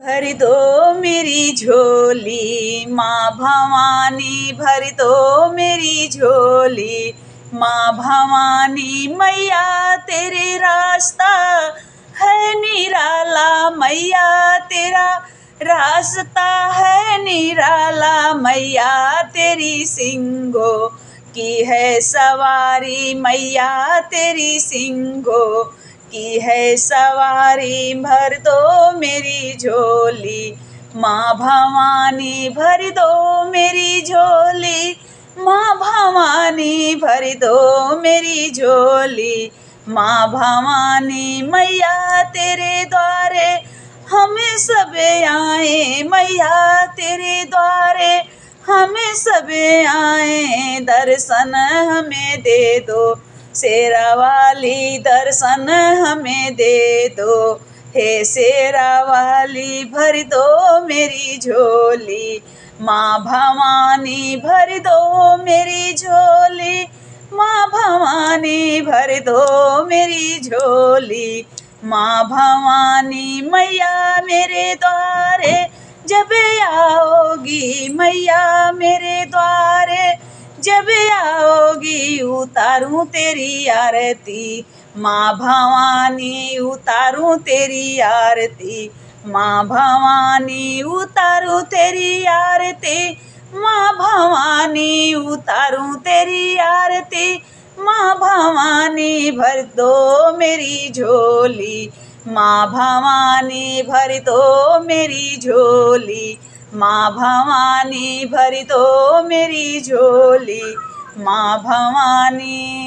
भर दो मेरी झोली माँ भवानी, भर दो मेरी झोली माँ भवानी। मैया तेरे रास्ता है निराला, मैया तेरा रास्ता है निराला। मैया तेरी सिंगों की है सवारी, मैया तेरी सिंगों की है सवारी। भर दो मेरी झोली माँ भवानी, भर दो मेरी झोली माँ भवानी, भर दो मेरी झोली माँ भवानी। मैया तेरे द्वारे हम सब आए, मैया तेरे द्वारे हम सब आए। दर्शन हमें दे दो शेरा वाली, दर्शन हमें दे दो हे शेरा वाली। भर दो मेरी झोली माँ भवानी, भर दो मेरी झोली माँ भवानी, भर दो मेरी झोली माँ भवानी। मैया मेरे द्वारे जब आओगी, मैया मेरे द्वारे जब आओगी, उतारूं तेरी आरती माँ भवानी, उतारूं तेरी आरती माँ भवानी, उतारूं तेरी आरती माँ भवानी, उतारूं तेरी आरती माँ भवानी। भर दो मेरी झोली माँ भवानी, भर दो मेरी झोली माँ भवानी, भर दो मेरी झोली माँ भवानी।